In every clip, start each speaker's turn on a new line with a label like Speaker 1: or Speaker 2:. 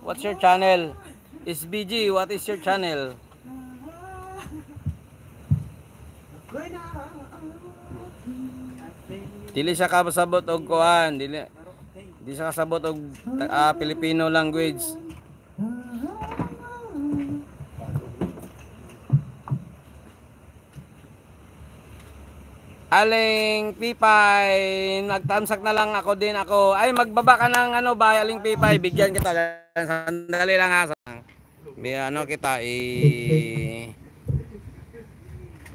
Speaker 1: What's your channel? SBG, what is your channel? Dili siya kasabot og kuan, dili siya kasabot og Filipino language. Aling Pipay, nagtamsak na lang ako din ako. Ay, magbaba ka ng ano ba, Aling Pipay, bigyan kita. Sandali lang ha. Ano kita,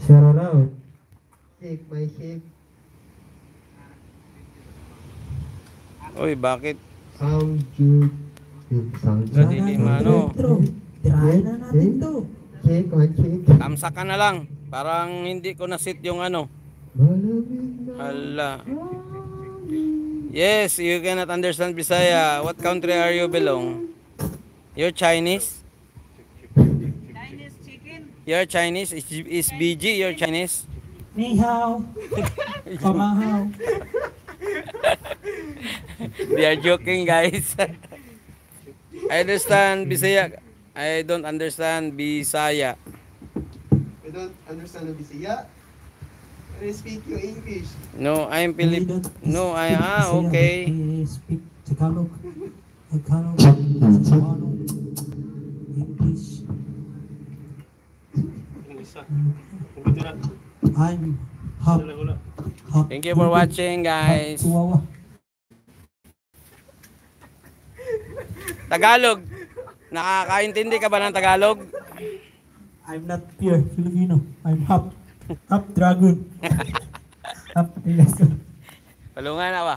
Speaker 2: Share around. Shake my shake.
Speaker 1: Uy, bakit?
Speaker 2: Sound good. Sound good.
Speaker 1: Hindi mano.
Speaker 3: Tirahin na natin to.
Speaker 2: Shake one shake.
Speaker 1: Tamsak ka na lang. Parang hindi ko na-sit yung ano. Hala. Yes, you cannot understand Bisaya. What country are you belong? You're Chinese?
Speaker 4: Chinese chicken.
Speaker 1: You're Chinese? Is BG, you're Chinese?
Speaker 3: Ni hao. Pamahaw.
Speaker 1: They are joking, guys. I understand Bisaya. I don't understand Bisaya.
Speaker 2: I don't understand the Bisaya. I speak your English.
Speaker 1: No, I'm Filipino. No, okay.
Speaker 3: Speak Tagalog. Tagalog. Tagalog. English. I'm hop.
Speaker 1: Thank you for watching, guys. Tagalog. Nakakaintindi ka ba ng Tagalog?
Speaker 3: I'm not pure Filipino. I'm half dragon. Half dragon.
Speaker 1: Palungan na ba?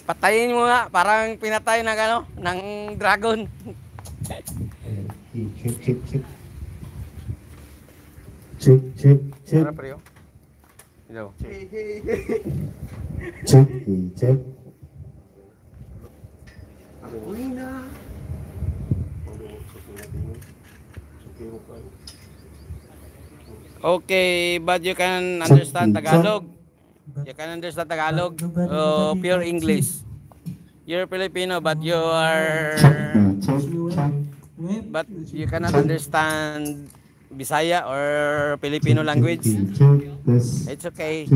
Speaker 1: Patayin mo nga, parang pinatay ng ano, ng dragon.
Speaker 2: Check, check, check. Check, check, check.
Speaker 1: Para priyo. Hello.
Speaker 2: Check, check.
Speaker 1: Okay, but you can understand Tagalog. You can understand Tagalog. Pure English. You're Filipino, but you cannot understand Bisaya or Filipino language. It's okay.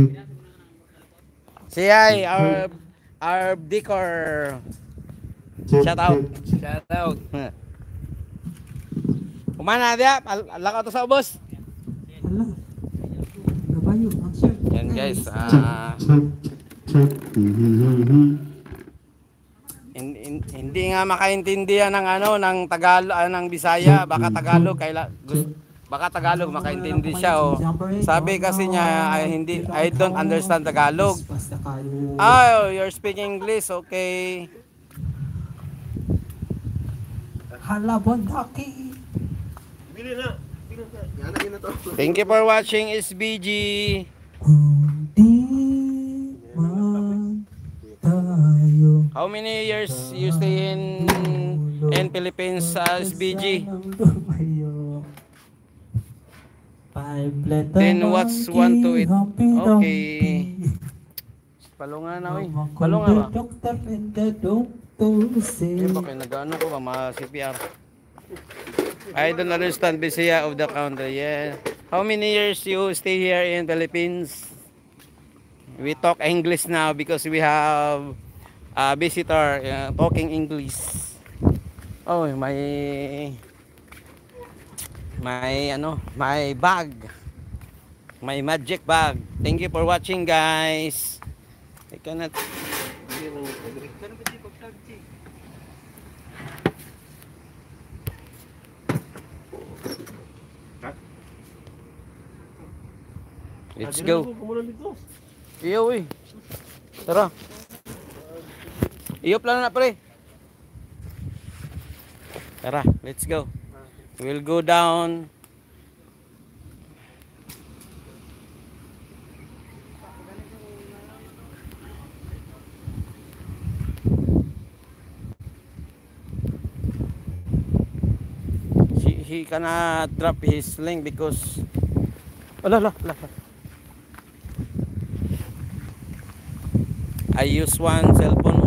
Speaker 1: Say hi, our decor. Shout out. Shout out. Kumana dia, alak to sa ubos.
Speaker 3: Hala. Kabayo, answer.
Speaker 1: Yan guys, hindi nga makaintindihan ng ano ng Tagalog ng Bisaya, baka Tagalog makaintindi siya oh. Sabi kasi niya I don't understand Tagalog. Oh, you're speaking English, okay.
Speaker 3: Hala, bondaki.
Speaker 2: Bili na.
Speaker 1: Thank you for watching SBG.
Speaker 3: Kundi man tayo.
Speaker 1: How many years you stay in Philippines sa SBG? Then what's one to it? Okay. Palungan na, palungan ba? Hindi ba kayo nag-ano ko ba, ma-CPR? I don't understand Bisaya of the country, yeah. How many years you stay here in Philippines? We talk English now because we have a visitor talking English. Oh, my bag. My magic bag. Thank you for watching, guys. I cannot. Let's go. Iyo, uy. Tara. Iyo, plano na, pre. Tara, let's go. We'll go down. He cannot drop his link because I use one cell phone